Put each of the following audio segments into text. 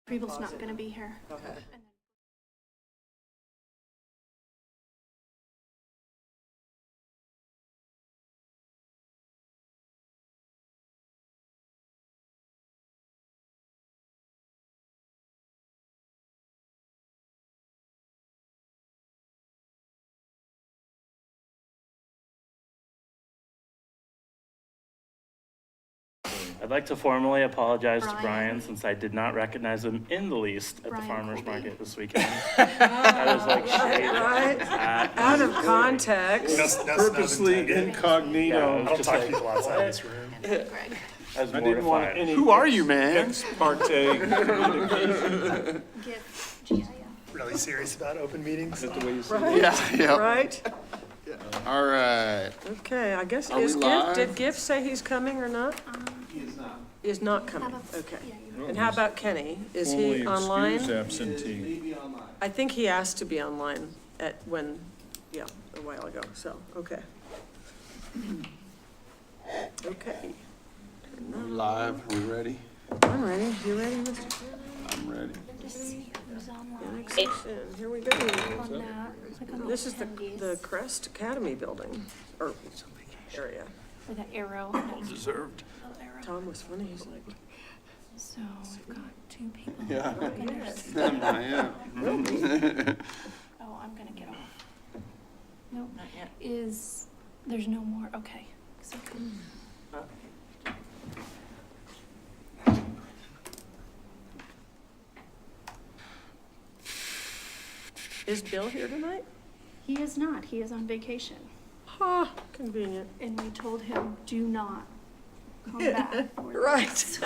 Preble's not going to be here. Okay. I'd like to formally apologize to Brian. Brian since I did not recognize him in the least at Brian the farmer's Colby. market this weekend. I was like straight Right? at Out of context. That's Purposely not intended. Yeah, incognito. I I was don't just talk like, to people outside this room. Greg. I was I didn't want mortified. any. Who are you, man? Ex parte communication. Give GIF. Really serious about open meetings? Is that the way you say it? Right? Yeah. Right? All right. Okay, I guess, Are we is Giff, live? did Giff say he's coming or not? He is not coming, Have a- okay. yeah, you- And how about Kenny? Is Fully he online? excused absentee. I think he asked to be online at when, yeah, a while ago, so, okay. Okay, We live, we ready? I'm ready. You ready, Mr. Chairman? I'm ready. Just see who's online Next section, here we go. on that. Click on This is the attendees Crest Academy building, or area. with an arrow. Deserved. Little arrow. Tom was funny, he's like, So we've got 2 people. Yeah. Yes. Yeah. Oh, I'm gonna get off. Nope. Not yet. There's no more, okay. So, is Bill here tonight? he is not, he is on vacation. Ha, convenient. And we told him, do not come back. for Right. this."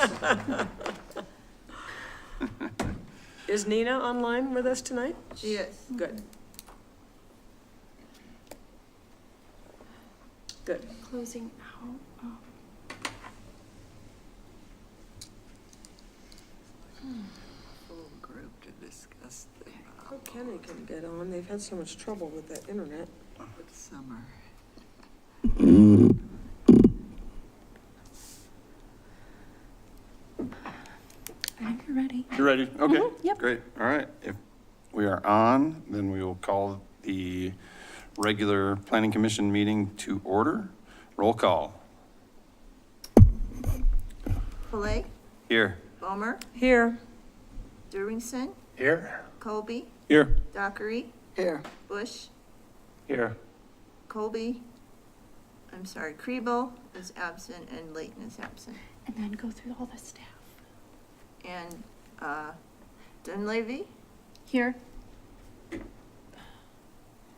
Is Nina online with us tonight? She is. Good. Good. Closing out. Oh. Full group to discuss the Hope Kenny can get on. They've had so much trouble with that internet. summer. I think you're ready. You ready? Okay. Yep. Great. All right. If we are on, then we will call the regular planning commission meeting to order. Roll call. Fillet, Here. Bomer, Here. Derwingson, Here. Colby, Here. Dockery, Here. Bush, Here. Colby, I'm sorry, Kriebel is absent and Layton is absent. And then go through all the staff. And, Dunleavy, Here.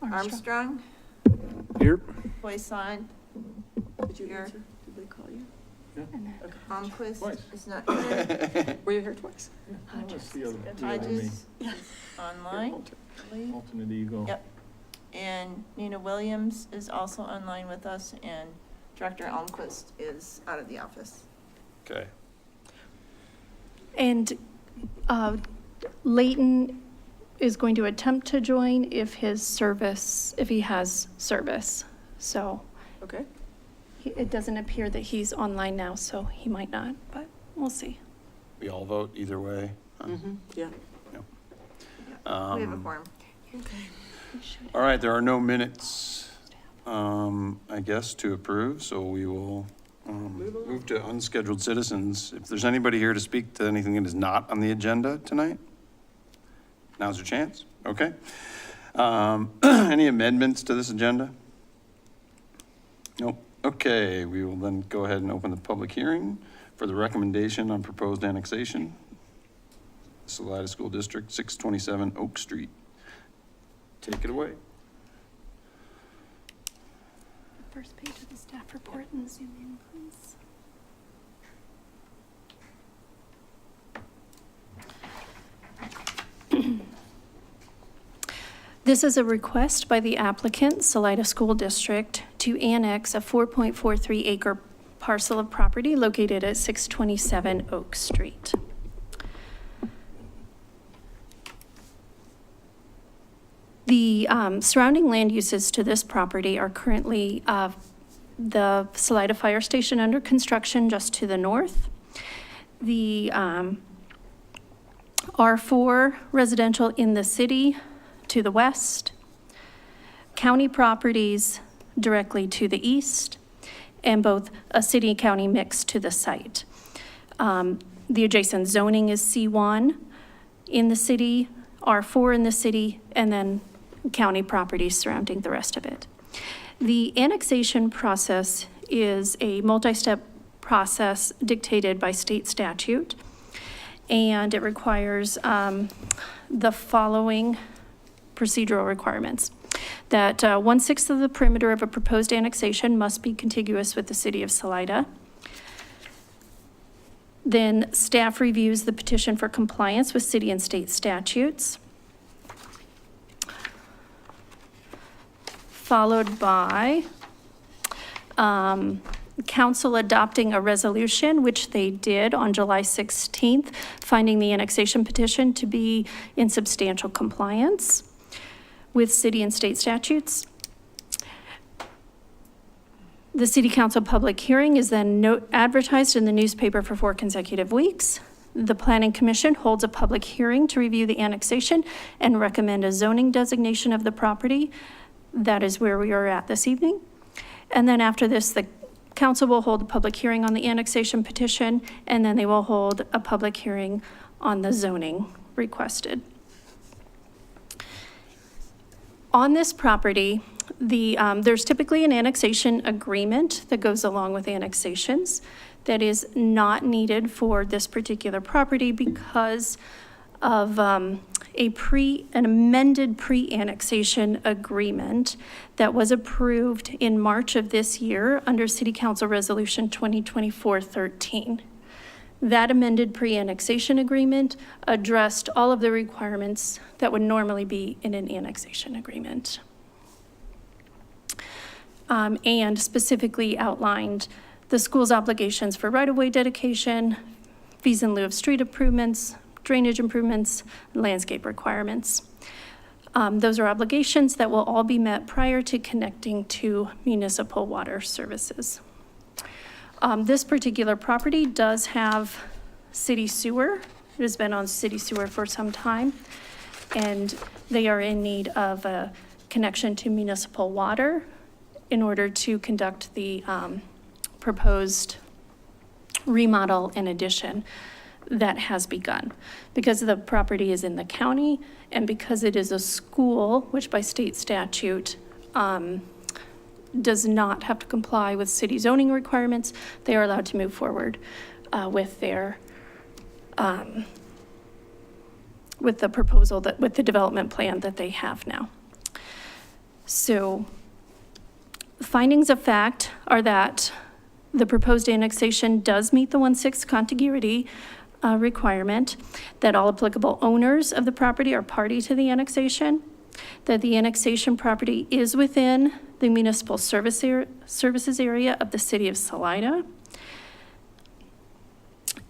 Armstrong, Here. Poisson, Did you Here. answer? Did they call you? And then Almquist Twice. is not here. Were you here twice? That's the other me. Hodges is online. Alternate ego. Yep. And Nina Williams is also online with us, and Director Almquist is out of the office. Okay. And Layton is going to attempt to join if he has service. So Okay. it doesn't appear that he's online now, so he might not, but we'll see. We all vote either way. Mm-hmm, yeah. We have a Um, quorum. We should All right, there are no minutes, I guess, to approve, so we will move to unscheduled citizens. If there's anybody here to speak to anything that is not on the agenda tonight, now's your chance, okay? Any amendments to this agenda? Nope. Okay, we will then go ahead and open the public hearing for the recommendation on proposed annexation. Salida School District, 627 Oak Street. Take it away. First page of the staff report and zoom in, please. This is a request by the applicant, Salida School District, to annex a 4.43 acre parcel of property located at 627 Oak Street. The surrounding land uses to this property are currently the Salida Fire Station under construction just to the north, the R4 residential in the city to the west, county properties directly to the east, and both a city-county mix to the site. The adjacent zoning is C1 in the city, R4 in the city, and then county properties surrounding the rest of it. The annexation process is a multi-step process dictated by state statute, and it requires the following procedural requirements. That 1/6 of the perimeter of a proposed annexation must be contiguous with the city of Salida. Then staff reviews the petition for compliance with city and state statutes. Followed by council adopting a resolution, which they did on July 16th, finding the annexation petition to be in substantial compliance with city and state statutes. The city council public hearing is then advertised in the newspaper for 4 consecutive weeks. The planning commission holds a public hearing to review the annexation and recommend a zoning designation of the property. That is where we are at this evening. And then after this, the council will hold a public hearing on the annexation petition, and then they will hold a public hearing on the zoning requested. On this property, there's typically an annexation agreement that goes along with annexations that is not needed for this particular property because of an amended pre-annexation agreement that was approved in March of this year under City Council Resolution 2024-13. That amended pre-annexation agreement addressed all of the requirements that would normally be in an annexation agreement. And specifically outlined the school's obligations for right-of-way dedication, fees in lieu of street improvements, drainage improvements, and landscape requirements. Those are obligations that will all be met prior to connecting to municipal water services. This particular property does have city sewer. It has been on city sewer for some time, and they are in need of a connection to municipal water in order to conduct the proposed remodel and addition that has begun. Because the property is in the county and because it is a school, which by state statute does not have to comply with city zoning requirements, they are allowed to move forward with their with the proposal with the development plan that they have now. So findings of fact are that the proposed annexation does meet the 1/6 contiguity requirement, that all applicable owners of the property are party to the annexation, that the annexation property is within the municipal services area of the city of Salida,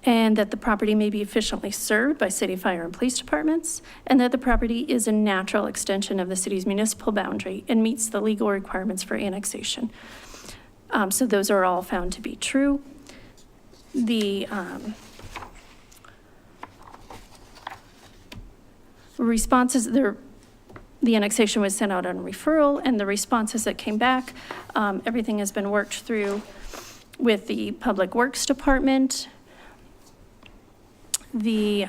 and that the property may be efficiently served by city fire and police departments, and that the property is a natural extension of the city's municipal boundary and meets the legal requirements for annexation. So those are all found to be true. The responses, the annexation was sent out on referral, and the responses that came back, everything has been worked through with the Public Works Department. The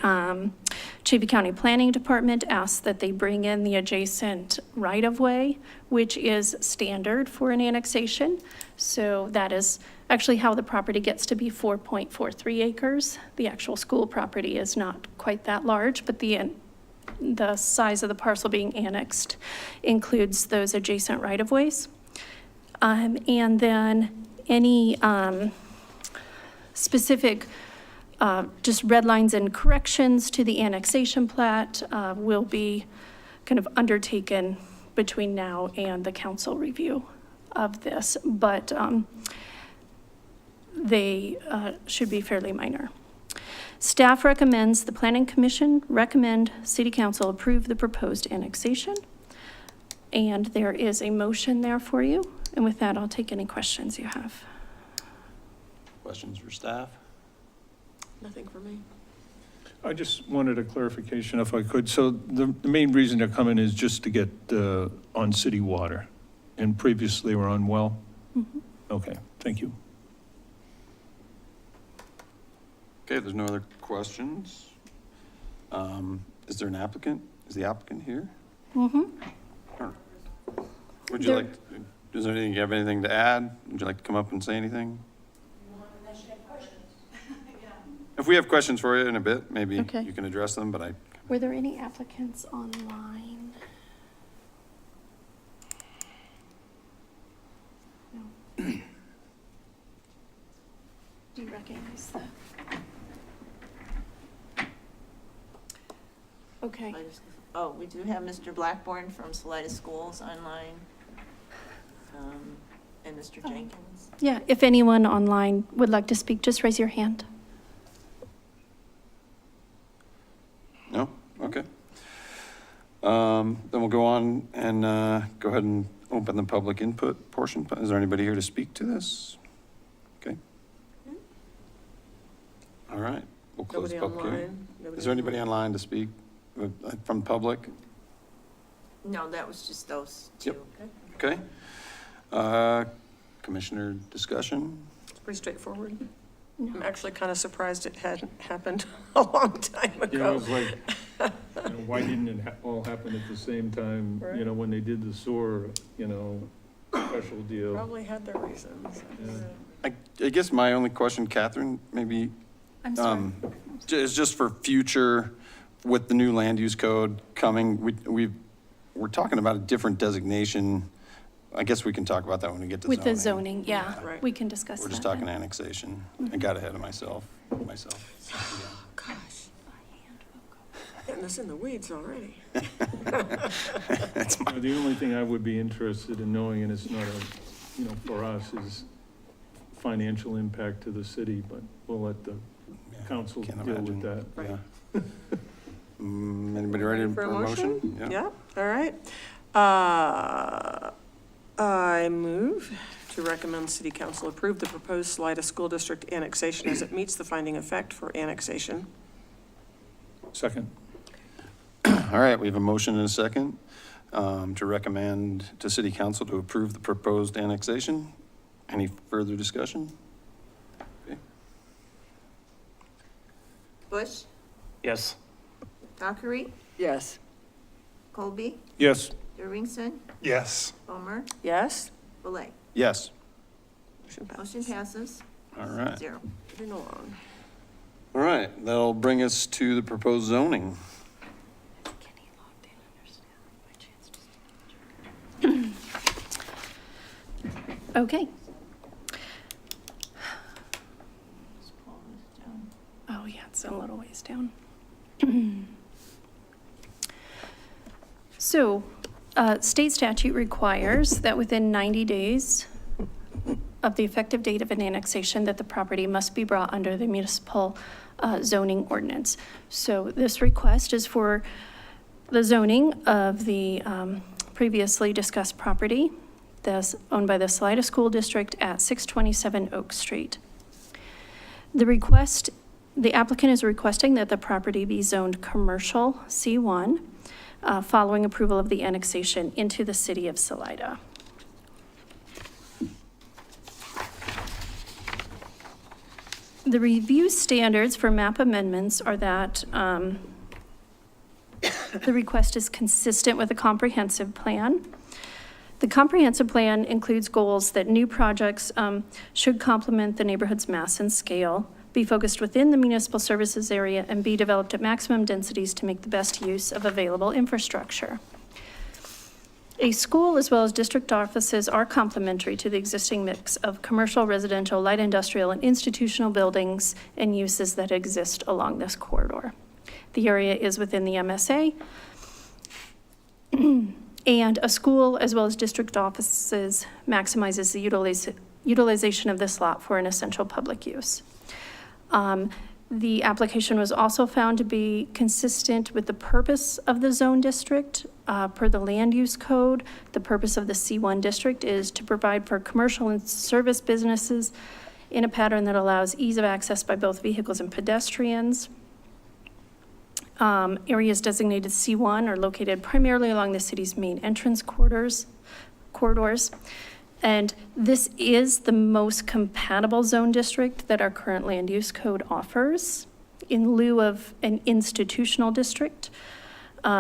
Chaffey County Planning Department asked that they bring in the adjacent right-of-way, which is standard for an annexation. So that is actually how the property gets to be 4.43 acres. The actual school property is not quite that large, but the size of the parcel being annexed includes those adjacent right-of-ways. And then any specific just red lines and corrections to the annexation plat will be kind of undertaken between now and the council review of this, but they should be fairly minor. Staff recommends the Planning Commission recommend City Council approve the proposed annexation. And there is a motion there for you. And with that, I'll take any questions you have. Questions for staff? Nothing for me. I just wanted a clarification if I could. So the main reason they're coming is just to get on city water, and previously were on well? Okay, thank you. Okay, there's no other questions. Is there an applicant? Is the applicant here? Mm-hmm. Would you like, is there anything, you have anything to add? Would you like to come up and say anything? If we have questions for you in a bit, maybe Okay. you can address them, but Were there any applicants online? No. Do you recognize that? Okay. Oh, we do have Mr. Blackburn from Salida Schools online. And Mr. Oh. Jenkins. Yeah, if anyone online would like to speak, just raise your hand. no? Okay. Then we'll go on and go ahead and open the public input portion. Is there anybody here to speak to this? Okay. All right, we'll close Nobody the public hearing. online? Nobody Is there anybody online to speak from the public? No, that was just those Yep. two. Okay. Commissioner discussion? It's pretty straightforward. No. I'm actually kind of surprised it hadn't happened a long time Yeah, it ago. was like, why didn't it all happen at the same time? Right. When they did the sewer, special deal. Probably had their reasons. Yeah. I guess my only question, Catherine, maybe, I'm sorry. is just for future, with the new land use code coming, we're talking about a different designation. I guess we can talk about that when we get to zoning. With the zoning, yeah, Right. we can discuss that. We're just talking annexation. I got ahead of myself. Gosh, getting us in the weeds already. That's my, The only thing I would be interested in knowing, and it's not for us, is financial impact to the city, but we'll let the council can't deal with imagine. that. yeah. Anybody ready for a motion? Yeah, all right. I move to recommend City Council approve the proposed Salida School District annexation as it meets the finding of fact for annexation. Second. All right, we have a motion and a second to recommend to City Council to approve the proposed annexation. Any further discussion? Okay. Bush, Yes. Dockery, Yes. Colby, Yes. Dervingson, Yes. Homer, Yes? Belay. Yes. Motion passes. All right. 0. Moving along. All right, that'll bring us to the proposed zoning. Okay. Just pull this down. Oh, yeah, it's a little ways down. So, state statute requires that within 90 days of the effective date of an annexation, that the property must be brought under the municipal zoning ordinance. So this request is for the zoning of the previously discussed property that's owned by the Salida School District at 627 Oak Street. The applicant is requesting that the property be zoned commercial C1 following approval of the annexation into the city of Salida. The review standards for map amendments are that the request is consistent with a comprehensive plan. The comprehensive plan includes goals that new projects should complement the neighborhood's mass and scale, be focused within the municipal services area, and be developed at maximum densities to make the best use of available infrastructure. A school as well as district offices are complementary to the existing mix of commercial, residential, light industrial, and institutional buildings and uses that exist along this corridor. The area is within the MSA, and a school as well as district offices maximizes the utilization of this lot for an essential public use. The application was also found to be consistent with the purpose of the zone district. Per the land use code, the purpose of the C1 district is to provide for commercial and service businesses in a pattern that allows ease of access by both vehicles and pedestrians. Areas designated C1 are located primarily along the city's main entrance corridors. And this is the most compatible zone district that our current land use code offers in lieu of an institutional district.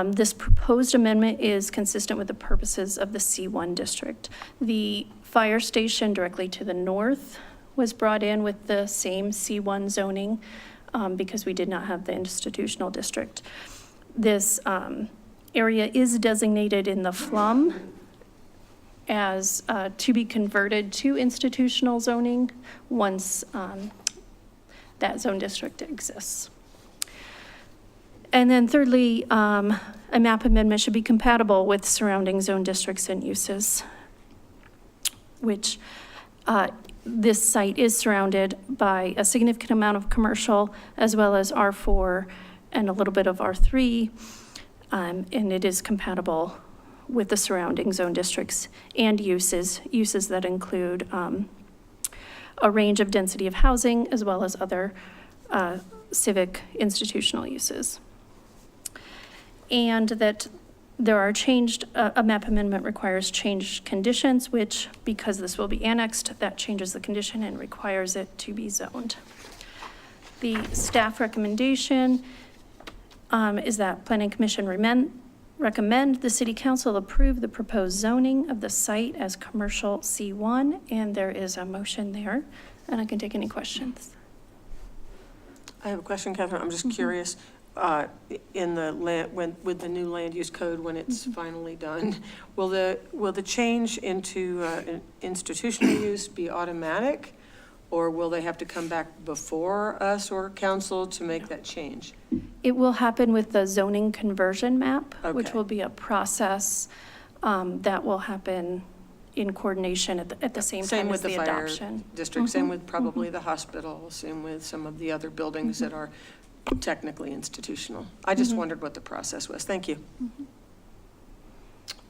This proposed amendment is consistent with the purposes of the C1 district. The fire station directly to the north was brought in with the same C1 zoning because we did not have the institutional district. This area is designated in the FLUM as to be converted to institutional zoning once that zone district exists. And then thirdly, a map amendment should be compatible with surrounding zone districts and uses, which this site is surrounded by a significant amount of commercial as well as R4 and a little bit of R3, and it is compatible with the surrounding zone districts and uses that include a range of density of housing as well as other civic institutional uses. And that there are a map amendment requires changed conditions, which, because this will be annexed, that changes the condition and requires it to be zoned. The staff recommendation is that Planning Commission recommend the City Council approve the proposed zoning of the site as commercial C1, and there is a motion there, and I can take any questions. I have a question, Catherine. I'm just curious. In the with the new land use code, when it's finally done, will the change into an institutional use be automatic, or will they have to come back before us or council to make that change? It will happen with the zoning conversion map, which Okay. will be a process that will happen in coordination at the same time as with the fire adoption. district, same with probably the hospital, same with some of the other buildings that are technically institutional. I just wondered what the process was. Thank you.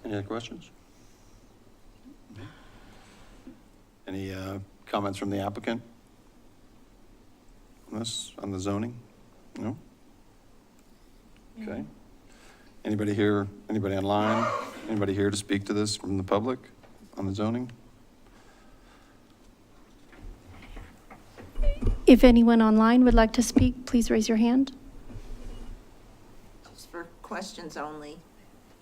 Any other questions? Any comments from the applicant on this, on the zoning? No? Okay. Anybody here, anybody online? Anybody here to speak to this from the public on the zoning? If anyone online would like to speak, please raise your hand. Just for questions only.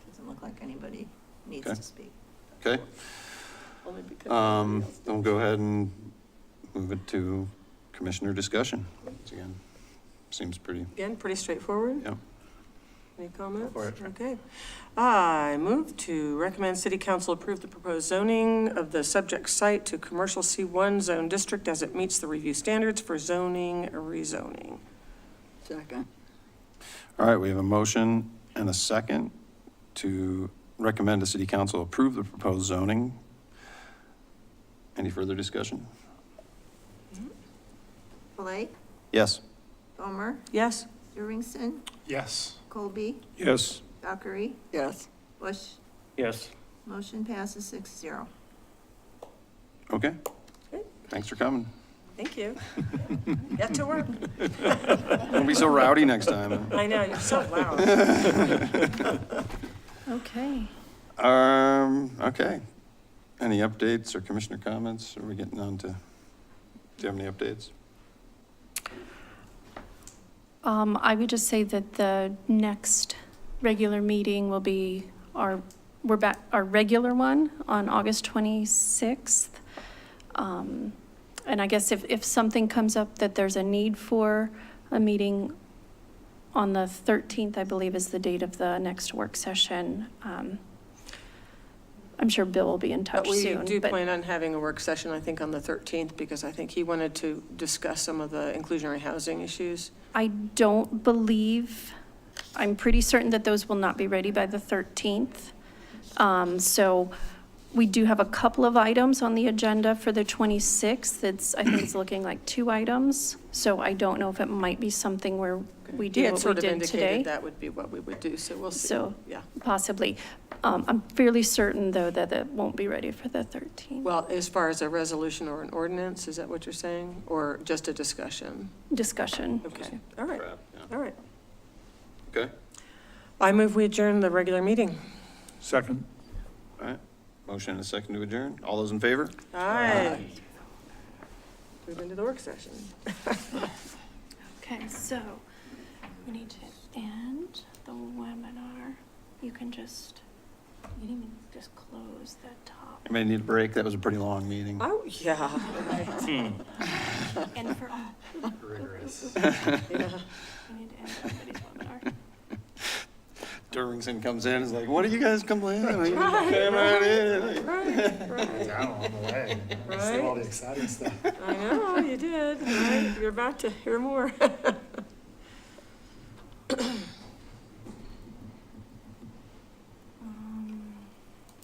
Doesn't look like anybody needs Okay. to speak. Okay. Only because Then we'll go ahead and move it to commissioner discussion. Once again, seems pretty, Again, pretty straightforward. yeah. Any comments? For it. Okay. I move to recommend City Council approve the proposed zoning of the subject site to commercial C1 zone district as it meets the review standards for zoning rezoning. Second. All right, we have a motion and a second to recommend the city council approve the proposed zoning. Any further discussion? Blake, Yes. Bomer, Yes? Livingston, Yes. Colby, Yes. Dockery, Yes. Bush. Yes. Motion passes 6-0. Okay. Okay. Thanks for coming. Thank you. Get to work. Don't be so rowdy next time. I know, you're so loud. Okay. Okay. Any updates or commissioner comments? Are we getting on to, do you have any updates? I would just say that the next regular meeting will be our regular one on August 26th. And I guess if something comes up that there's a need for a meeting on the 13th, I believe is the date of the next work session. I'm sure Bill will be in touch But we soon. do plan on having a work session, I think, on the 13th, because I think he wanted to discuss some of the inclusionary housing issues. I don't believe, I'm pretty certain that those will not be ready by the 13th. So we do have a couple of items on the agenda for the 26th. I think it's looking like 2 items. So I don't know if it might be something where we He do had what we sort of did indicated today. that would be what we would do, so we'll see. So Yeah. possibly. I'm fairly certain, though, that it won't be ready for the 13th. Well, as far as a resolution or an ordinance, is that what you're saying? Or just a discussion? Discussion. Okay, all right, Crap, yeah. all right. Okay, I move we adjourn the regular meeting. Second? all right. Motion and a second to adjourn. All those in favor? Aye. Move into the work session. Okay, so we need to end the webinar. You can just close the top. You may need a break. That was a pretty long meeting. Oh, yeah. And for all. Rigorous. Yeah. We need to end everybody's webinar. Derwingson comes in and is like, what are you guys complaining? Right, Come on in. Right. Down on the way. See all the exciting stuff. I know, you did, right? You're about to hear more.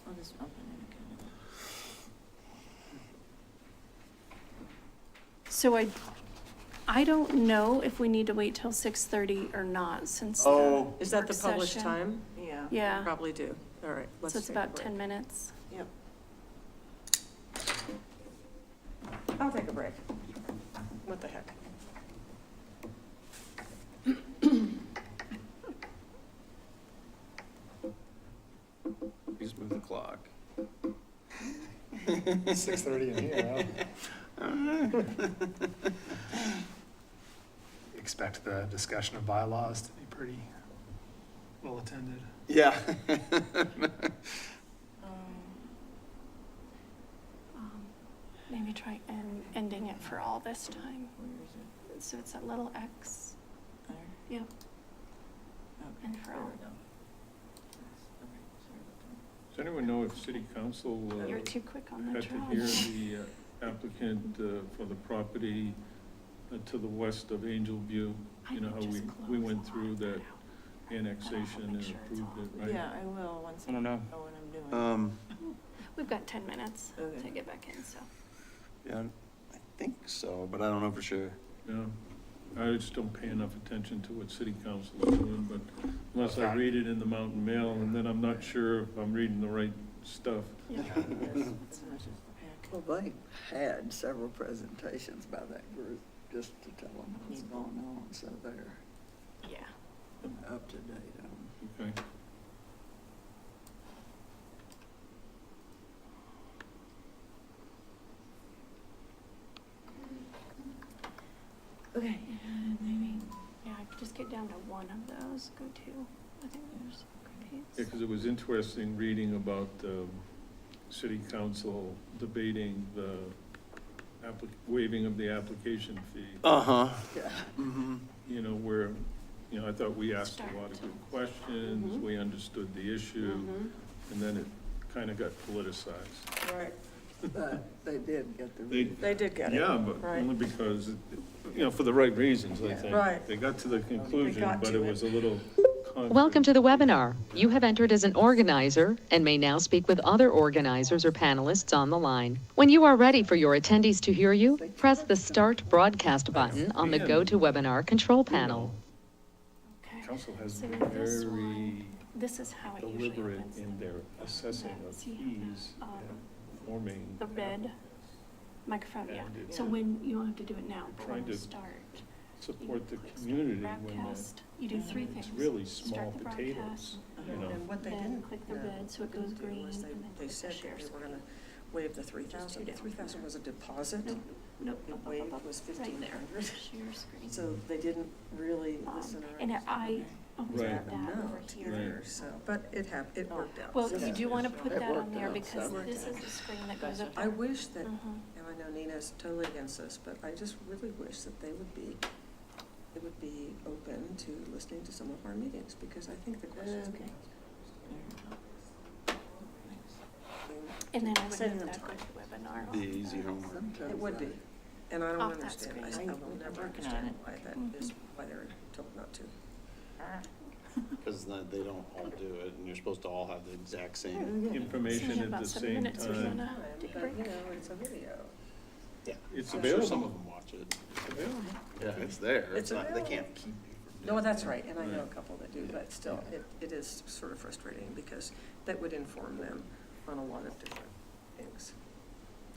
I'll just open it again. So I don't know if we need to wait till 6:30 or not, since the Oh. Is that the work published session- time? Yeah. Yeah, Probably do. All right, let's so it's take a about break. 10 minutes. Yep. I'll take a break. What the heck? Please move the clock. 6:30 in here, huh? Expect the discussion of bylaws to be pretty well attended. Yeah. Maybe try ending it for all this time. Where is it? So it's that little X. There? Yep. Okay, And for there all. we go. Okay, sorry about Does anyone know if city council You're too quick on the had to draw. hear the applicant for the property to the west of Angel View? You know how we went through that annexation and approved it, that. right? Yeah, I will, once I I don't know know. what I'm doing. We've got 10 minutes Okay. to get back in, so. Yeah, I think so, but I don't know for sure. Yeah, I just don't pay enough attention to what city council is doing, but unless I read it in the Mountain Mail, and then I'm not sure if I'm reading the right stuff. Yeah. Yes, as much as the pack. Well, they had several presentations by that group, just to tell them what's going on, so they're Yeah. up to date on. Okay. Okay. And maybe, yeah, I could just get down to one of those, go to, I think there's Yeah, great. because it was interesting reading about city council debating the waiving of the application fee. Uh-huh. Yeah. Mm-hmm. You know, where, you know, I thought we asked a lot of good questions, Mhm. we understood the issue, Mhm. and then it kind of got politicized. Right, But they did get the. They- they did get it. Yeah, but Right. only because, you know, for the right reasons, I think. Right. They got to the conclusion, got but to it it. was a little Welcome to the webinar. You have entered as an organizer and may now speak with other organizers or panelists on the line. When you are ready for your attendees to hear you, press the Start Broadcast button on the GoToWebinar control panel. Okay, Council has So been this very one, this is how it usually deliberate opens. in their assessing of See, fees, forming. The red microphone, yeah. And it's So when, you don't have to do it now, but trying when you to start. support the you click community when Broadcast, you do three things. it's really small Start the potatoes, broadcast, you know. And what they then didn't. click the red so it goes didn't do green, was and then They click said the share that they were screen. gonna waive the 3,000. The down. 3,000 was a deposit. Nope, nope, The up, up, waive up, was up, right there, 1,500. share screen. So they didn't really listen or. And I always Right. put that over amount here. either, so, but it worked out. Well, So you do want to put It that on worked there out, because so- this is the screen that goes up I there. wish that, Mhm. and I know Nina's totally against this, but I just really wish that they would be open to listening to some of our meetings, because I think the questions. Okay. And then I would Saving move them that time. webinar. The easy homework. Sometimes It would be, and I don't Off that understand, I screen. will never Working on understand it. why that is, why they're told not to. Because they don't all do it, and you're supposed to all have the exact same. So we Information have at about the 7 same minutes. We're time. gonna take a But, break. you know, it's a video. Yeah. It's I'm sure some of available. them watch it. It's available. Yeah, it's there. It's It's not, they available. can't keep you from No, doing that's it. right, and I know a Right. couple that do, but still, it is sort of frustrating, because that would inform them on a lot of different things.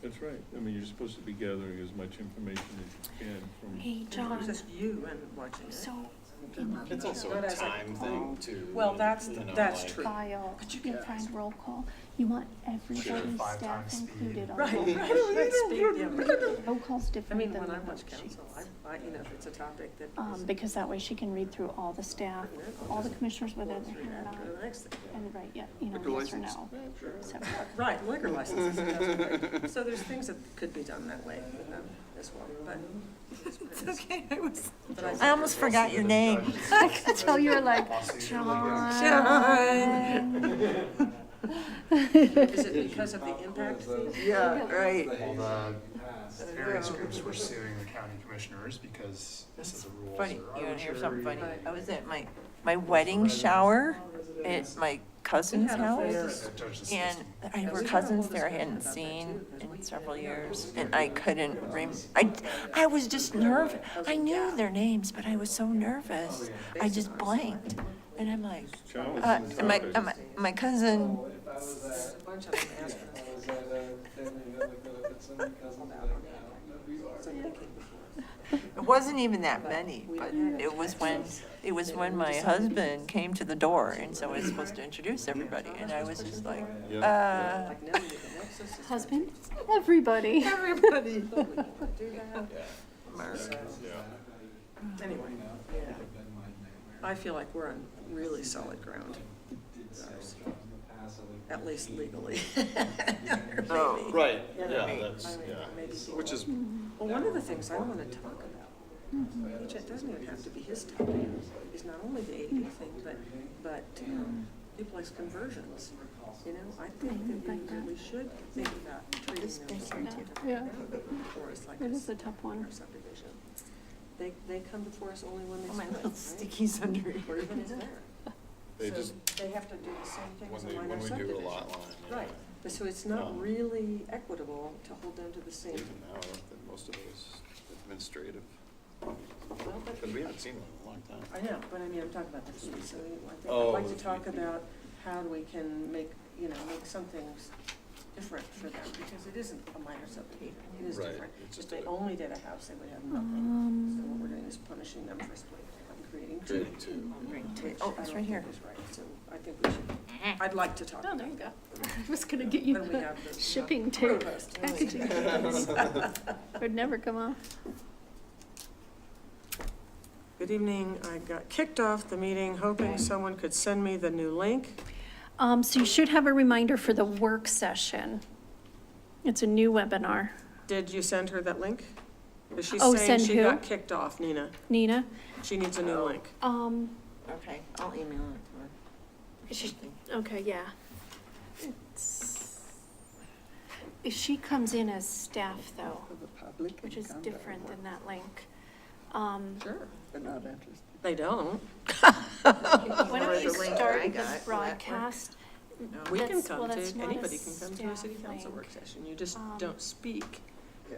That's right. I mean, you're supposed to be gathering as much information as you can from. Hey, It John, was just you and watching it. so It's also a time thing too. Well, that's like- true. File, you can find roll call. You want everybody's 5 staff times speed. included on Right, roll right, right. Roll call's I different mean, than when I the watch worksheets. council, if it's a topic that. Because that way she can read through all the staff, all the commissioners, whether they're here or not. After the next thing. And right, yeah, yes or license. no. So, Right, liquor licenses. Right. So there's things that could be done that way with them as well, but. It's okay, But I almost forgot your name. I could tell you were like, Is it because of the impact fee? Yeah, right. Well, the various groups were suing the county commissioners because this is a rule. Funny, you wanna hear something funny? I was at my wedding shower at my cousin's house, and there were cousins there I hadn't seen in several years, and I couldn't I was just nervous. I knew their names, but I was so nervous. I just blanked, and I'm like, my cousin, A bunch of them asked it wasn't even that many, but it was when my husband came to the door, and so I was supposed to introduce everybody, and I was just like, husband, everybody. everybody. Anyway, I feel like we're on really solid ground. At least legally. Oh. Right, You know, maybe people- Which is, Well, one of the things I want to talk about, which it doesn't even have to be his topic, is not only the AD thing, but duplex conversions. You know, I think that we really should think about treating them as Yeah, for us like it a is a tough one. subdivision. They come before us only when they Oh, my split, little right? stickies under Or here. even if there. they So just, they have to do the same thing as a minor when we do a subdivision. lot line. yeah. Right, but so it's not really equitable to hold them to the same. Even now, I don't think most of it is administrative, Well, but because we haven't seen one in a long time. I know, but I mean, I'm talking about the fee, so I think Oh, I'd like to the talk fee. about how we can make some things different for them, because it isn't a minor subdivision, it is Right, different. it's If just they a- only did a house, they would have nothing, so what we're doing is punishing them for splitting and creating two. Creating two. Which Oh, I it's don't right here. think is right, so I think we should, I'd like to talk Oh, about there you go. that. I was gonna get you When we have the shipping tape, provost. packaging tape. Would never come off. Good evening, I got kicked off the meeting hoping someone could send me the new link. So you should have a reminder for the work session. It's a new webinar. Did you send her that link? Is she Oh, saying send she who? got kicked off, Nina? Nina? She needs a new link. Okay, I'll email it to her. Okay, yeah. She comes in as staff though, For the public. which and is conduct different work. than that link. Sure. They're not interested. They don't. Why don't you the link start I the got. broadcast? We can That's- come well, to, that's not a anybody can come to a city staff council link. work session. You just Um, don't speak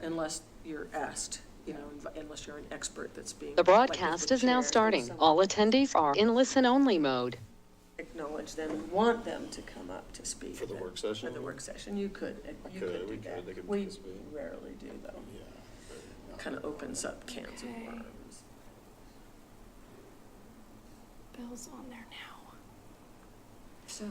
unless you're asked, unless you're an expert that's being. The like, broadcast the is now chair, starting. someone All attendees are in listen-only mode. Acknowledge them, want them to come up to speak. For the then. work session? For the work session, you could We do could, that. they could We participate. rarely do though. Yeah. Kind of opens up cans of Okay. worms. Bill's on there now. So.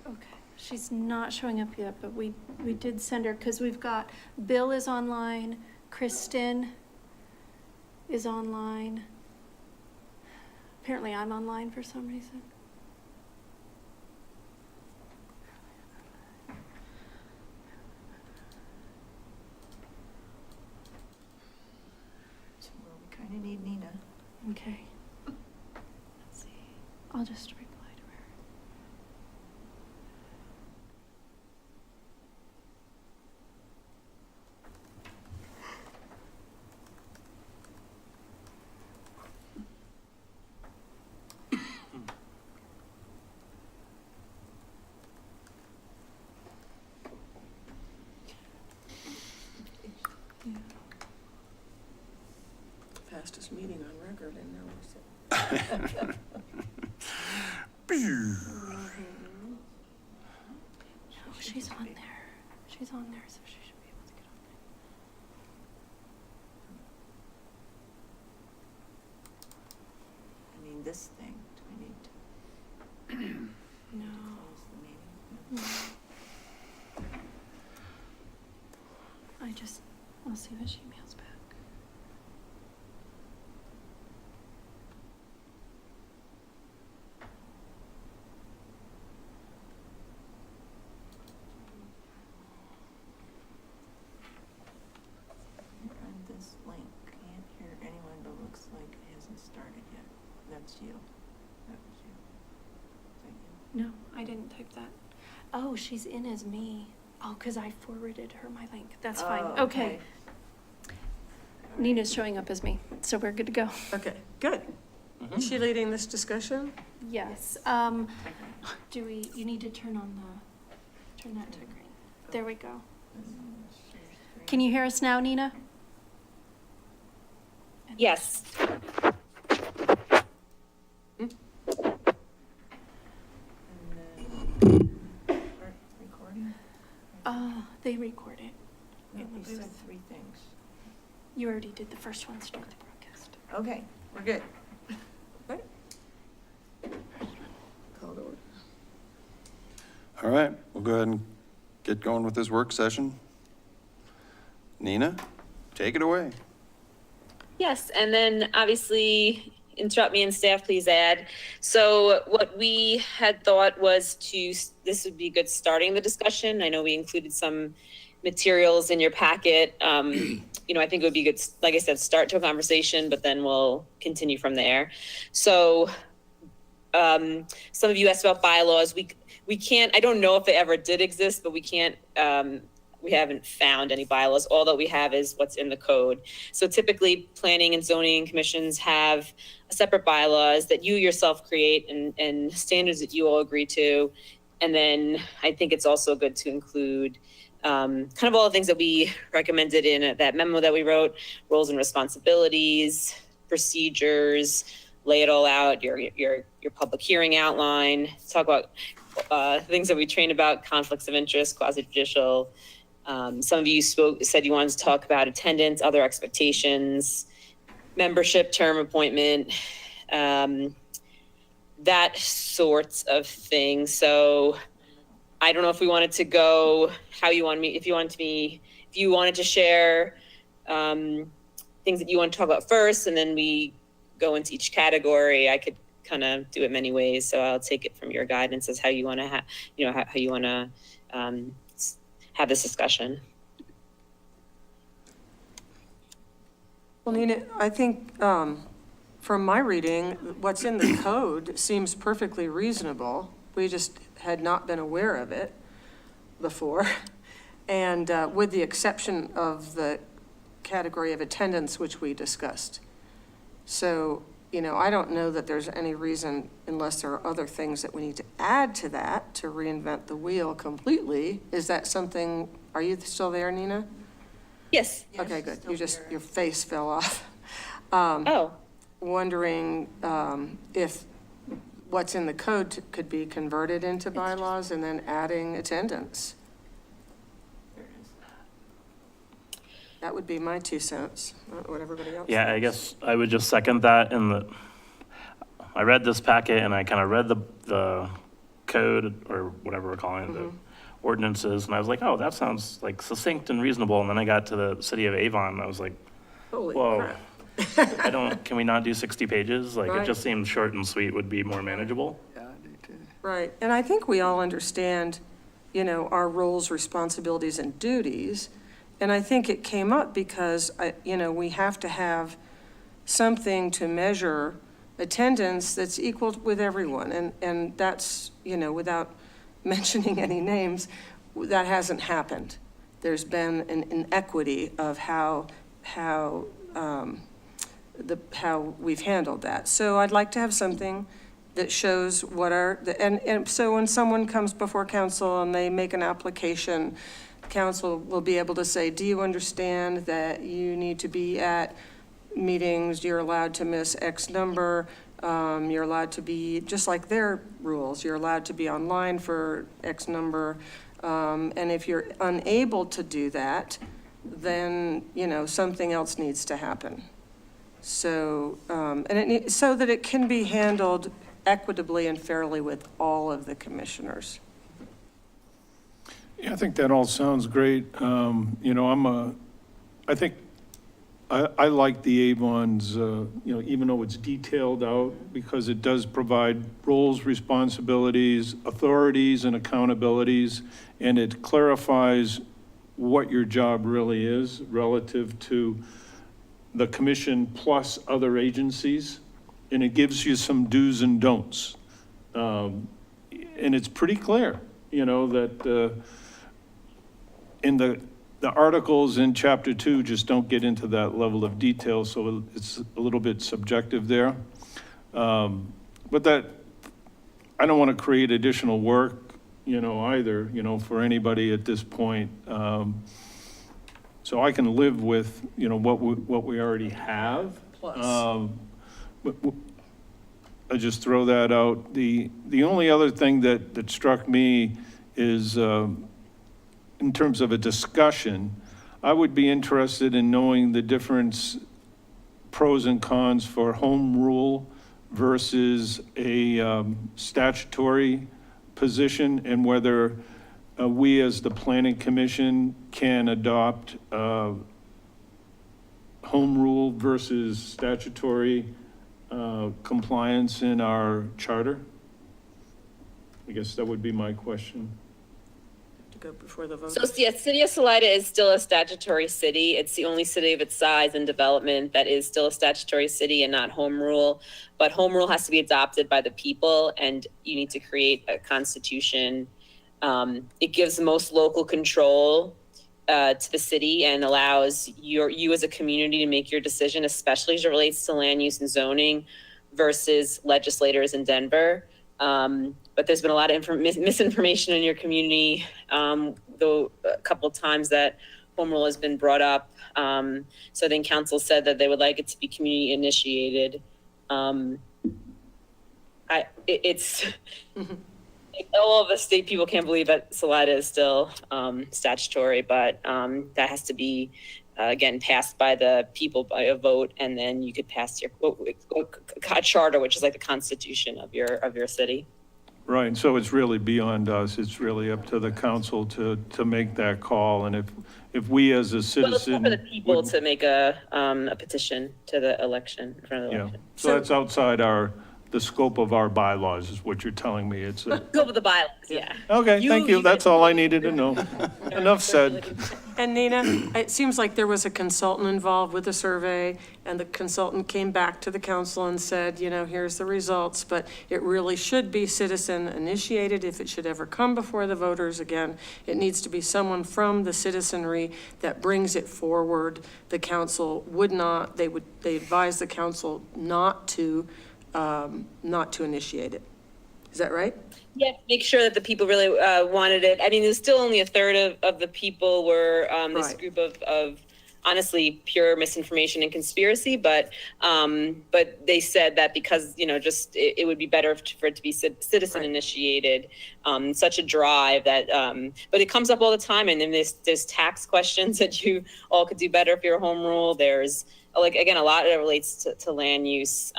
Okay, she's not showing up yet, but we did send her, because we've got, Bill is online, Kristen is online. Apparently I'm online for some reason. Well, we kind of need Nina. Okay. Let's see. I'll just reply to her. Fastest meeting on record, and now we're sitting. No, she's on there. She's on there, so she should be able to get on I mean, this thing, do we need to there. No. close the meeting? I'll see what she emails back. On this link, can't hear anyone, but looks like it hasn't started yet. That's you. That was you. Is that you? No, I didn't type that. Oh, she's in as me. Oh, because I forwarded her my link. That's fine. Oh, Okay. Nina's showing up as me, so we're good to go. Okay, good. Is she leading this discussion? Yes. You need to turn that to green. There we go. Can you hear us now, Nina? Yes. Start recording? They record it. No, in the you said booth. 3 things. You already did the first one, start the broadcast. Okay, we're good. Call to order. All right, we'll go ahead and get going with this work session. Nina, take it away. Yes, and then obviously interrupt me and staff, please add. So what we had thought was this would be good starting the discussion. I know we included some materials in your packet. I think it would be good, like I said, start to a conversation, but then we'll continue from there. So some of you asked about bylaws. We can't, I don't know if they ever did exist, but we can't, we haven't found any bylaws. All that we have is what's in the code. So typically planning and zoning commissions have separate bylaws that you yourself create and standards that you all agree to. And then I think it's also good to include kind of all the things that we recommended in that memo that we wrote, roles and responsibilities, procedures, lay it all out, your public hearing outline, talk about things that we trained about, conflicts of interest, quasi-judicial. Some of you said you wanted to talk about attendance, other expectations, membership, term appointment, that sorts of thing. So I don't know if we wanted to go how you want me, if you wanted to share things that you want to talk about first, and then we go into each category. I could kind of do it many ways, so I'll take it from your guidance as how you want to have, how you want to have this discussion. Well, Nina, I think from my reading, what's in the code seems perfectly reasonable. We just had not been aware of it before. And with the exception of the category of attendance, which we discussed. So, I don't know that there's any reason, unless there are other things that we need to add to that, to reinvent the wheel completely. Is that something, are you still there, Nina? Yes. Okay, good. Your face fell off. Oh. Wondering if what's in the code could be converted into bylaws and then adding attendance. That would be my 2 cents, not what everybody else Yeah, I thinks. guess I would just second that. I read this packet and I kind of read the code, or whatever we're calling it, the ordinances, and I was like, oh, that sounds like succinct and reasonable. And then I got to the city of Avon, and I was like, Holy whoa, crap. can we not do 60 pages? Like, Right. it just seemed short and sweet would be more manageable. Yeah, I do too. Right, and I think we all understand, our roles, responsibilities, and duties. And I think it came up because, we have to have something to measure attendance that's equal with everyone. And that's, without mentioning any names, that hasn't happened. There's been an inequity of how we've handled that. So I'd like to have something that shows what and so when someone comes before council and they make an application, council will be able to say, do you understand that you need to be at meetings, you're allowed to miss X number, you're allowed to be, just like their rules, you're allowed to be online for X number, and if you're unable to do that, then, something else needs to happen. So, so that it can be handled equitably and fairly with all of the commissioners. Yeah, I think that all sounds great. I think I like the Avon's, even though it's detailed out, because it does provide roles, responsibilities, authorities, and accountabilities, and it clarifies what your job really is relative to the commission plus other agencies, and it gives you some do's and don'ts. And it's pretty clear, that in the articles in chapter 2 just don't get into that level of detail, so it's a little bit subjective there. But that, I don't want to create additional work, either, for anybody at this point. So I can live with, what we already have. Plus. But I just throw that out. The only other thing that struck me is, in terms of a discussion, I would be interested in knowing the difference, pros and cons for home rule versus a statutory position, and whether we as the planning commission can adopt home rule versus statutory compliance in our charter. I guess that would be my question. To go before the vote. So, yeah, City of Salida is still a statutory city. It's the only city of its size and development that is still a statutory city and not home rule. But home rule has to be adopted by the people, and you need to create a constitution. It gives the most local control to the city and allows you as a community to make your decision, especially as it relates to land use and zoning versus legislators in Denver. But there's been a lot of misinformation in your community, though a couple of times that home rule has been brought up. So then council said that they would like it to be community initiated. All of the state people can't believe that Salida is still statutory, but that has to be, again, passed by the people by a vote, and then you could pass your charter, which is like the constitution of your city. Right, so it's really beyond us. It's really up to the council to make that call, and if we as a Well, it's citizen. up for the people would- to make a petition to the election, in front of the Yeah, election. so that's outside the scope of our bylaws, is what you're telling me. It's a, Go with the bylaws, yeah. okay, thank you, that's all I needed to know. Enough said. And Nina, it seems like there was a consultant involved with the survey, and the consultant came back to the council and said, here's the results, but it really should be citizen initiated if it should ever come before the voters again. It needs to be someone from the citizenry that brings it forward. The council would not, they advise the council not to initiate it. Is that right? Yeah, make sure that the people really wanted it. I mean, there's still only a third of the people were this Right. group of honestly pure misinformation and conspiracy, but they said that because it would be better for it to be citizen initiated, such a drive that but it comes up all the time, and then there's tax questions that you all could do better if you're home rule. There's again a lot that relates to land use.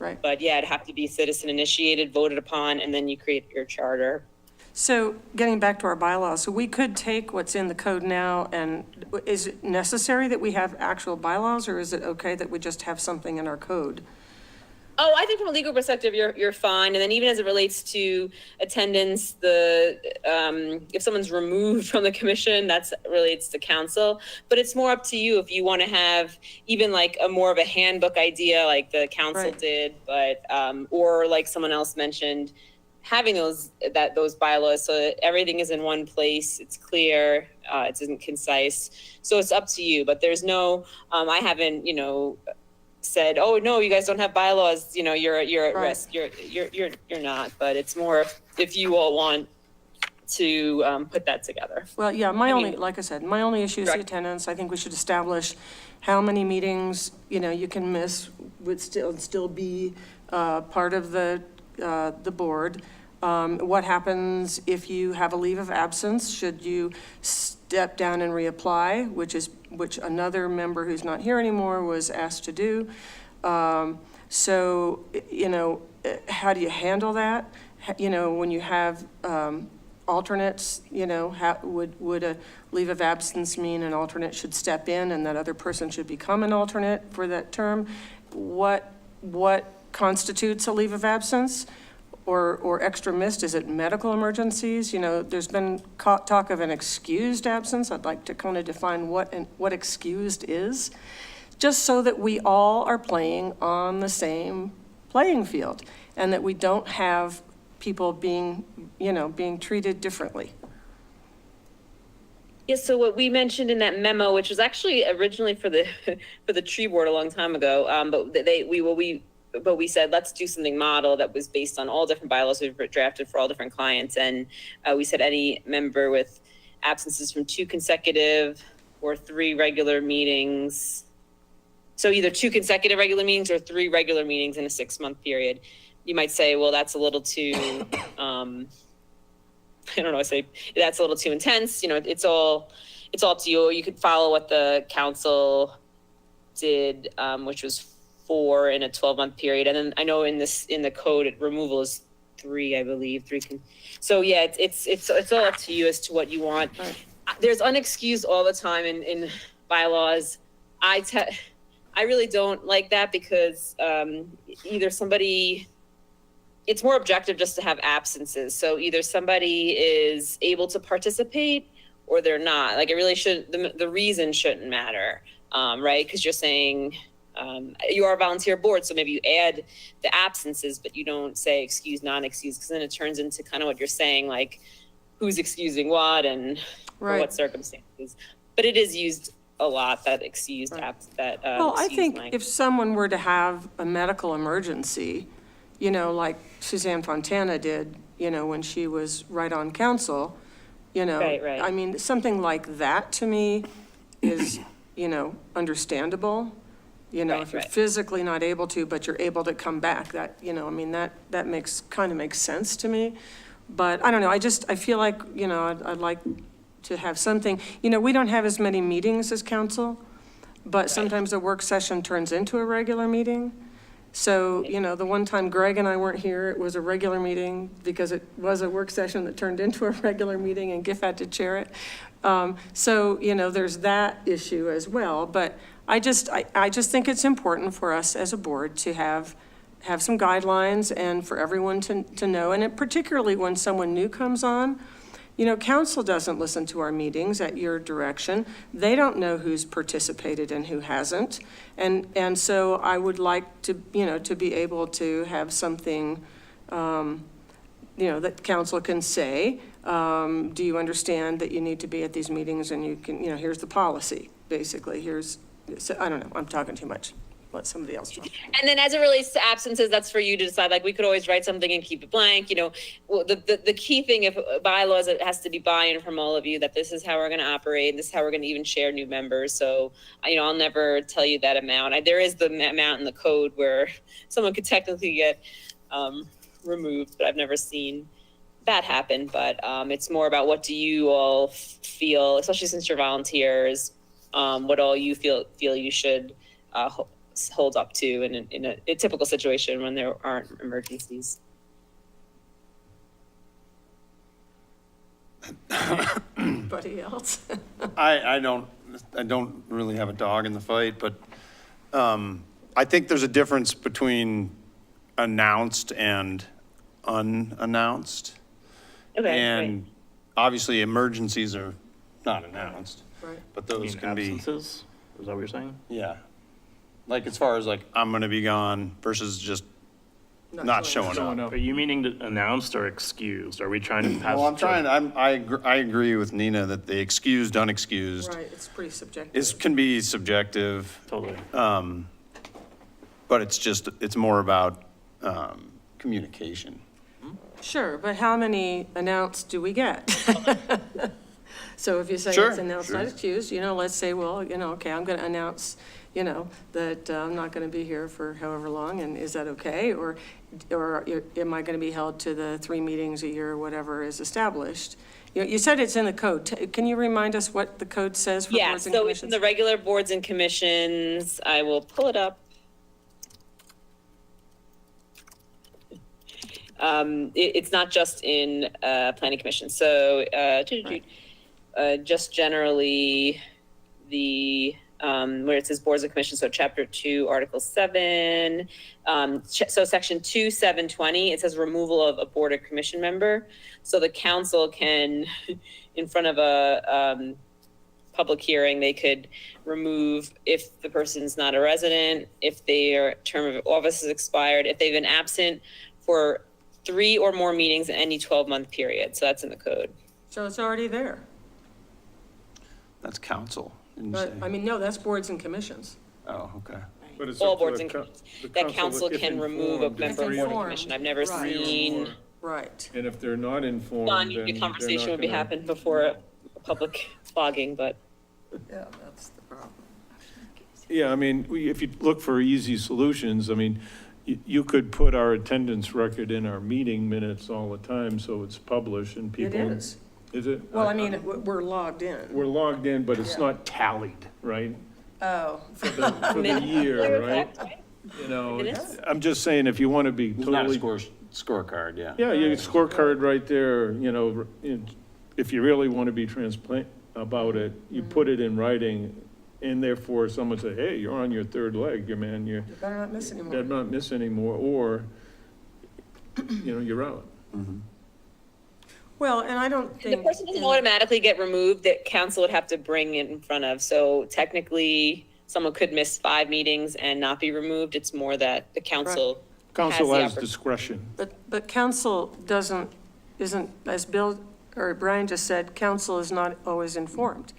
Right. But yeah, it'd have to be citizen initiated, voted upon, and then you create your charter. So getting back to our bylaws, so we could take what's in the code now, and is it necessary that we have actual bylaws, or is it okay that we just have something in our code? Oh, I think from a legal perspective, you're fine. And then even as it relates to attendance, if someone's removed from the commission, that's relates to council. But it's more up to you if you want to have even like a more of a handbook idea, like the council Right. did, but or like someone else mentioned, having those bylaws so that everything is in one place. It's clear. It isn't concise. So it's up to you. But there's no. I haven't. Said, oh no, you guys don't have bylaws, you're at Right. risk. You're not, but it's more if you all want to put that together. Well, yeah, like I said, my only issue is the Correct. attendance. I think we should establish how many meetings, you can miss, would still be part of the board. What happens if you have a leave of absence? Should you step down and reapply, which another member who's not here anymore was asked to do? So, how do you handle that? When you have alternates, would a leave of absence mean an alternate should step in and that other person should become an alternate for that term? What constitutes a leave of absence? Or extra missed? Is it medical emergencies? There's been talk of an excused absence. I'd like to kind of define what excused is, just so that we all are playing on the same playing field and that we don't have people being treated differently. Yeah, so what we mentioned in that memo, which was actually originally for the tree board a long time ago, but we said, let's do something model that was based on all different bylaws we've drafted for all different clients. And we said any member with absences from 2 consecutive or 3 regular meetings. So either 2 consecutive regular meetings or 3 regular meetings in a 6-month period. You might say, well, that's a little too, I don't know, I say that's a little too intense. It's all up to you. You could follow what the council did, which was 4 in a 12-month period. And then I know in the code, removal is 3, I believe. 3 can. So yeah, it's all up to you as to what you want. Right. There's unexcused all the time in bylaws. I really don't like that because either somebody, it's more objective just to have absences. So either somebody is able to participate or they're not. Like it really shouldn't, the reason shouldn't matter, right? Because you're saying, you are a volunteer board, so maybe you add the absences, but you don't say excused, non-excused, because then it turns into kind of what you're saying, like who's excusing what and for what circumstances. But it is used a lot, that excused Well, I think if someone were to have a medical emergency, like Suzanne Fontana did, when she was right on council, Right. I mean, something like that to me is, understandable. If you're physically not able to, but you're able to come back, that, that makes sense to me. But I don't know, I feel like, I'd like to have something, we don't have as many meetings as council, but sometimes a work session turns into a regular meeting. So, the one time Greg and I weren't here, it was a regular meeting because it was a work session that turned into a regular meeting and Giff had to chair it. So, there's that issue as well. But I just think it's important for us as a board to have some guidelines and for everyone to know. And particularly when someone new comes on, council doesn't listen to our meetings at your direction. They don't know who's participated and who hasn't. And so I would like to, to be able to have something, that council can say, do you understand that you need to be at these meetings and you can, here's the policy, basically. So, I don't know, I'm talking too much. Let somebody else talk. And then as it relates to absences, that's for you to decide. Like we could always write something and keep it blank. Well, the key thing if bylaws, it has to be buy-in from all of you that this is how we're going to operate. This is how we're going to even share new members. So, I'll never tell you that amount. There is the amount in the code where someone could technically get removed, but I've never seen that happen. But it's more about what do you all feel, especially since you're volunteers, what all you feel you should hold up to in a typical situation when there aren't emergencies. Anybody else? I don't really have a dog in the fight, but I think there's a difference between announced and unannounced. Okay, And obviously, emergencies are not announced, Right. but I those mean, can be, absences? Is that what you're saying? yeah. Like, as far as like, I'm gonna be gone versus just not showing Showing up. up. Are you meaning to announced or excused? Are we trying to pass? Well, I agree with Nina that the excused, unexcused Right, it's pretty subjective. can be subjective, Totally. but it's more about communication. Sure, but how many announced do we get? So if you say Sure, it's announced, sure. not excused, let's say, well, okay, I'm going to announce, that I'm not going to be here for however long, and is that okay? Or am I going to be held to the 3 meetings a year or whatever is established? You said it's in the code. Can you remind us what the code says for Yeah, boards and so it's in commissions? the regular boards and commissions. I will pull it up. It's not just in planning commission. So just generally the where it says boards and commissions. So chapter 2, article 7. So section 2(7)20, it says removal of a board or commission member. So the council can, in front of a public hearing, they could remove if the person's not a resident, if their term of office is expired, if they've been absent for 3 or more meetings in any 12-month period. So that's in the code. So it's already there. That's council, didn't you But, say? I mean, no, that's boards and commissions. Oh, okay. But it's All up to boards the and co- commissions. the That council if can remove a informed, member of if board or informed. commission. I've never Right. seen Right. And if they're not informed, then non-union they're conversation not would be gonna- happening before a public flogging, but Yeah, that's the problem. Yeah, I mean, if you look for easy solutions, I mean, you could put our attendance record in our meeting minutes all the time, so it's published and It people. is. Is it? Well, I mean, we're logged in. We're logged in, but it's Yeah. not tallied, right? Oh, For the year, right? You know, Minutes? I'm just saying, if you want to be It's not a totally. scorecard, yeah. Yeah, you scorecard right there, if you really want to be transparent about it, you put it in writing, and therefore someone say, hey, you're on your 3rd leg, you you better not miss anymore. better not miss anymore, or, you're out. Well, and I don't the think. person doesn't automatically get removed, that council would have to bring it in front of. So technically, someone could miss 5 meetings and not be removed. It's more that the council Council the has oppor- discretion. But council isn't, as Bill or Brian just said, council is not always informed.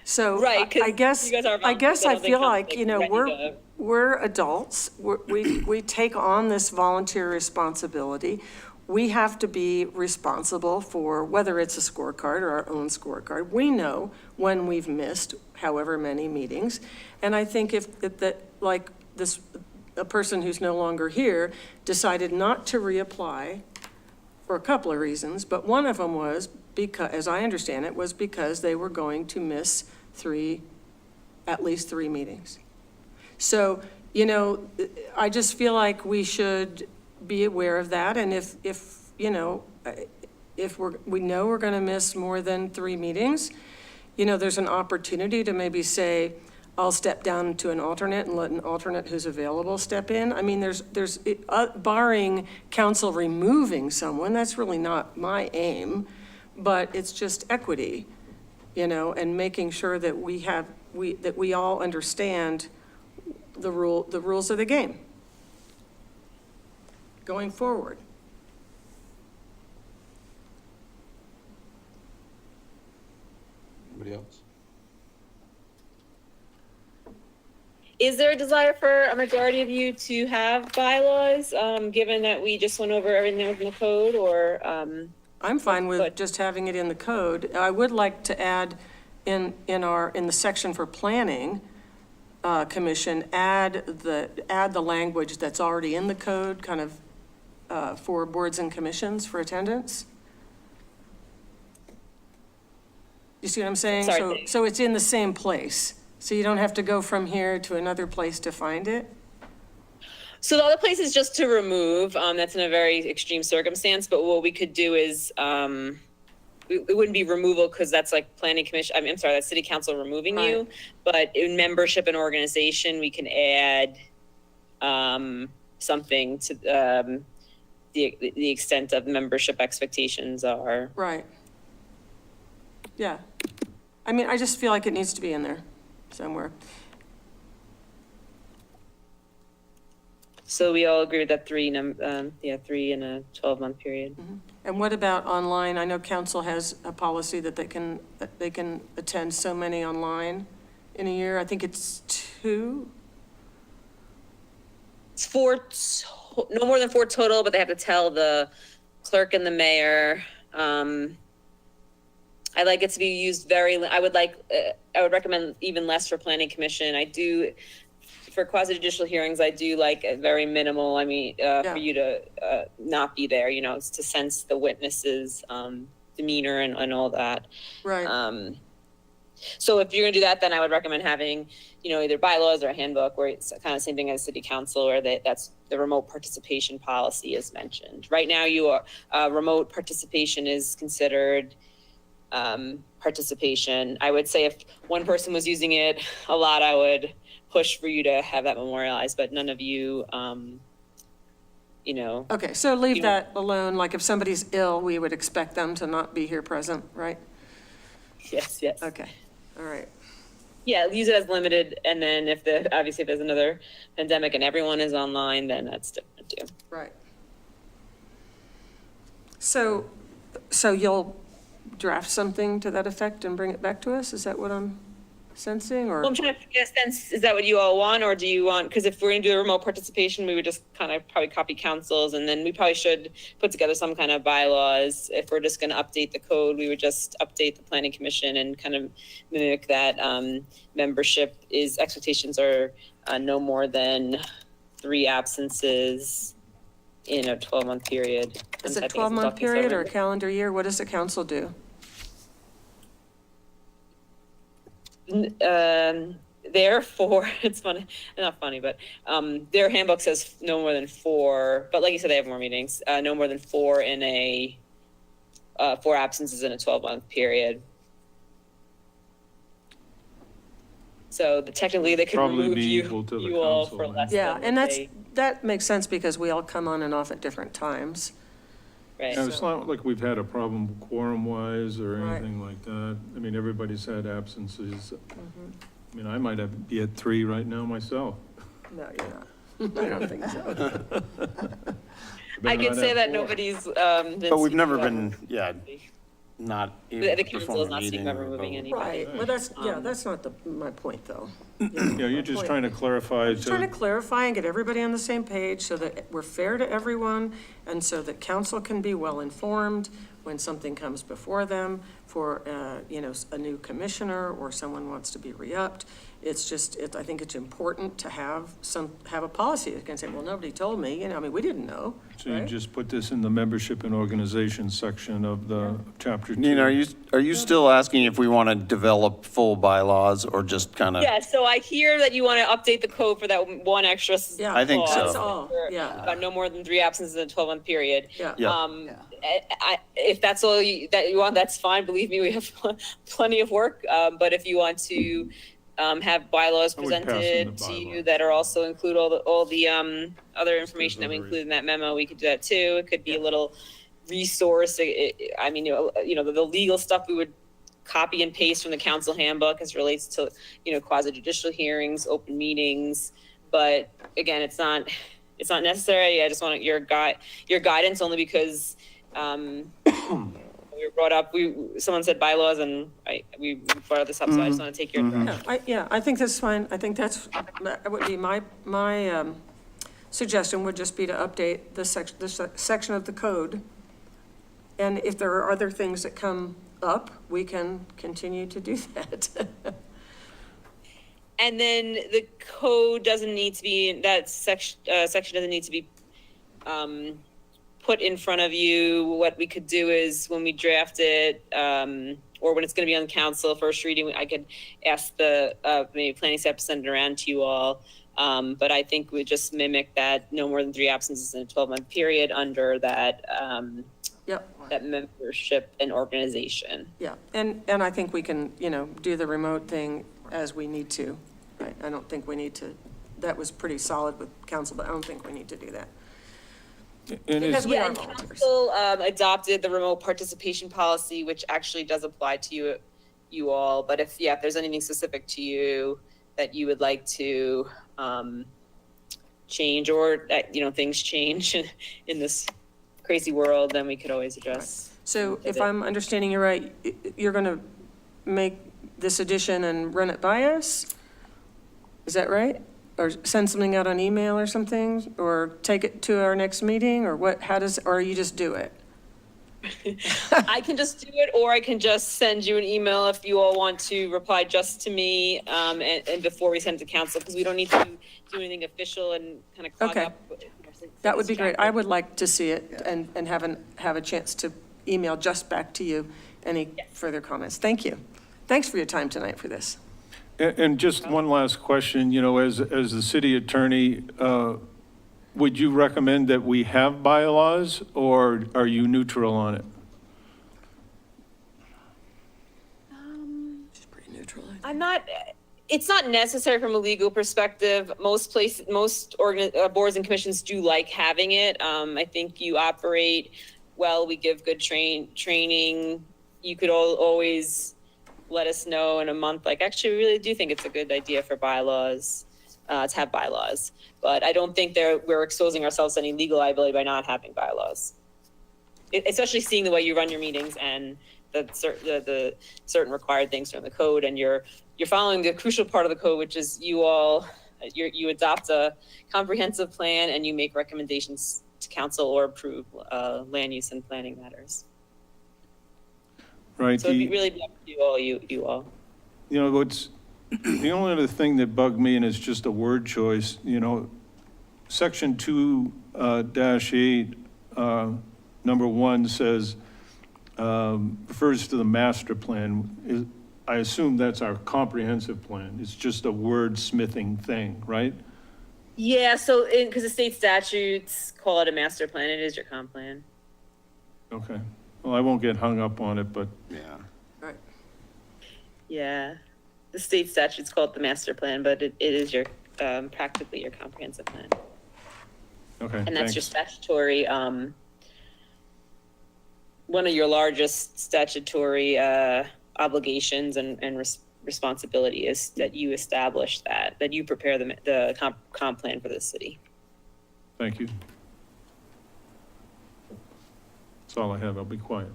So Right, 'cause I guess, you guys are I guess volunteers, I I don't think feel council's, like, like, ready to- we're adults. We take on this volunteer responsibility. We have to be responsible for whether it's a scorecard or our own scorecard. We know when we've missed however many meetings. And I think if like this, a person who's no longer here decided not to reapply for a couple of reasons, but one of them was because, as I understand it, was because they were going to miss at least 3 meetings. So, I just feel like we should be aware of that, and if we know we're gonna miss more than 3 meetings, there's an opportunity to maybe say, I'll step down to an alternate and let an alternate who's available step in. I mean, barring council removing someone, that's really not my aim, but it's just equity, and making sure that we all understand the rules of the game going forward. Anybody else? Is there a desire for a majority of you to have bylaws, given that we just went over everything that was in the code, or, I'm fine with Good. just having it in the code. I would like to add in the section for planning commission, add the language that's already in the code, kind of for boards and commissions for attendance. You see what I'm saying? Sorry. So it's in the same place. So you don't have to go from here to another place to find it? So the other place is just to remove, that's in a very extreme circumstance, but what we could do is, it wouldn't be removal because that's like planning commission, I'm sorry, that's city council removing you. But in membership and organization, we can add, something to, the extent of membership expectations are. Right. Yeah. I mean, I just feel like it needs to be in there somewhere. So we all agree with that 3 in a 12-month period. And what about online? I know council has a policy that they can attend so many online in a year. I think it's 2. It's 4, no more than 4 total, but they have to tell the clerk and the mayor. I like it to be used I would recommend even less for planning commission. For quasi-judicial hearings, I do like a very minimal, for you to not be there, it's to sense the witness's demeanor and all that. Right. So if you're gonna do that, then I would recommend having, either bylaws or a handbook where it's kind of the same thing as city council, or that's the remote participation policy is mentioned. Right now, remote participation is considered participation. I would say if one person was using it a lot, I would push for you to have that memorialized, but none of you, Okay, so leave that alone. Like if somebody's ill, we would expect them to not be here present, right? Yes. Okay, all right. Yeah, use it as limited, and then obviously if there's another pandemic and everyone is online, then that's different too. Right. So you'll draft something to that effect and bring it back to us? Is that what I'm sensing, or? Well, I'm trying to get a sense, is that what you all want, or do you want, because if we're gonna do a remote participation, we would just kind of probably copy councils, and then we probably should put together some kind of bylaws. If we're just gonna update the code, we would just update the planning commission and kind of mimic that membership expectations are no more than 3 absences in a 12-month period. Is it a 12-month period or a calendar year? What does the council do? Therefore, it's funny, not funny, but their handbook says no more than 4, but like you said, they have more meetings, no more than 4 in 4 absences in a 12-month period. So technically they could Probably remove be you equal to the all council, for then. less Yeah, than and a day. that makes sense because we all come on and off at different times. Right. Yeah, it's not like we've had a problem quorum-wise or Right. anything like that. I mean, everybody's had absences. I mean, I might be at 3 right now myself. No, you're not. I don't think so. I Better could not say have that 4. nobody's But we've never been, not able The to council perform is a not speaking meeting. about or removing vote. anybody. Right, well, that's not my point, though. Yeah, you're just trying to clarify Just trying to to, clarify and get everybody on the same page so that we're fair to everyone and so that council can be well-informed when something comes before them for, a new commissioner or someone wants to be re-upped. It's just, I think it's important to have a policy that can say, well, nobody told me, we didn't know. so you right? just put this in the membership and organization section of the chapter 2. Nina, are you still asking if we want to develop full bylaws or just kind of? Yeah, so I hear that you want to update the code for that one extra Yeah, I think so. That's all, for, yeah, about no more than 3 absences in a 12-month period. yeah. Yeah. If that's all that you want, that's fine. Believe me, we have plenty of work. But if you want to have bylaws I would pass on the presented to you bylaws. that are also include all the other information that we include in that memo, we could do that too. It could be a little resource. The legal stuff we would copy and paste from the council handbook as relates to quasi judicial hearings, open meetings. But again, it's not necessary. I just want your guidance only because we were brought up. Someone said bylaws, and we brought this up. So I just want to take your advice. I think that's fine. I think that would be my suggestion would just be to update this section of the code. And if there are other things that come up, we can continue to do that. And then the code doesn't need to be, that section doesn't need to be put in front of you. What we could do is when we draft it, or when it's going to be on council first reading, I could ask the maybe planning staff to send it around to you all. But I think we just mimic that no more than 3 absences in a 12-month period under that Yep. that membership and organization. Yeah, and I think we can, do the remote thing as we need to. Right? I don't think we need to, that was pretty solid with council, but I don't think we need to do that. And Because is, we are and volunteers. council adopted the remote participation policy, which actually does apply to you all. But if there's anything specific to you that you would like to change, or things change in this crazy world, then we could always address. So if I'm understanding you right, you're going to make this addition and run it by us? Is that right? Or send something out on email or something? Or take it to our next meeting? Or what, or you just do it? I can just do it, or I can just send you an email if you all want to reply just to me, and before we send it to council, because we don't need to do anything official and kind of clog Okay. up. That would be great. I would like to see it and have a chance to email just back to you any further comments. Thank you. Thanks for your time tonight for this. and just one last question, as the city attorney, would you recommend that we have bylaws, or are you neutral on it? She's pretty neutral. It's not necessary from a legal perspective. Most boards and commissions do like having it. I think you operate well. We give good training. You could always let us know in a month. Actually, we really do think it's a good idea for bylaws, to have bylaws. But I don't think we're exposing ourselves to any legal liability by not having bylaws. Especially seeing the way you run your meetings and the certain required things from the code, and you're following the crucial part of the code, which is you adopt a comprehensive plan and you make recommendations to council or approve land use and planning matters. Right? So it'd really be up to you all. What's, the only other thing that bugged me, and it's just a word choice, section 2-8, number 1 says, refers to the master plan. I assume that's our comprehensive plan. It's just a wordsmithing thing, right? Yeah, so because the state statutes call it a master plan, it is your comp plan. Okay. Well, I won't get hung up on it, but Yeah. Right. Yeah, the state statutes call it the master plan, but it is your practically your comprehensive plan. okay, And that's your thanks. statutory, one of your largest statutory obligations and responsibility is that you establish that you prepare the comp plan for the city. Thank you. That's all I have. I'll be quiet.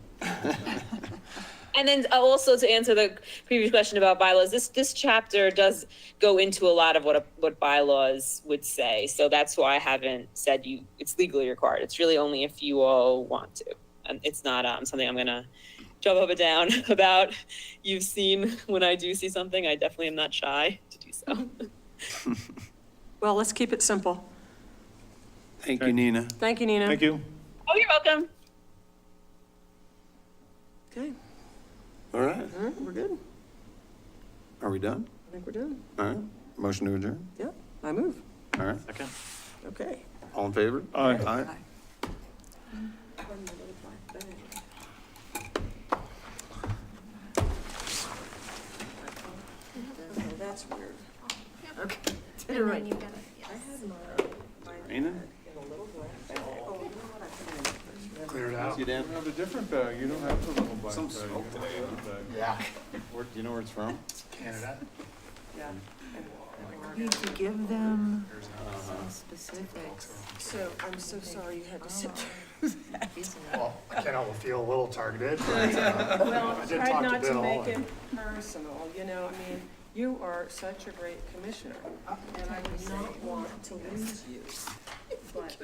And then also to answer the previous question about bylaws, this chapter does go into a lot of what bylaws would say. So that's why I haven't said it's legally required. It's really only if you all want to. And it's not something I'm gonna jump up and down about. You've seen when I do see something, I definitely am not shy to do so. Well, let's keep it simple. Thank you, Nina. Thank you, Nina. Thank you. Oh, you're welcome. Okay, All right. all right, we're good. Are we done? I think we're done. All right. Motion to adjourn? Yeah, I move. All right. Second. Okay. All in favor? Aye. Aye. That's weird. Nina? Clear it out. You, Dan? You have a different bag. You don't have the little black Some bag. smoke. You have a different bag. Yeah. Do you know where it's from? Canada. Yeah. Need to give them some specifics. So I'm so sorry you had to sit through that. Well, I can't help but feel a little targeted, but Well, I did tried talk not to to Bill. make it personal, I mean, you are such a great commissioner, and I would not want to lose you. But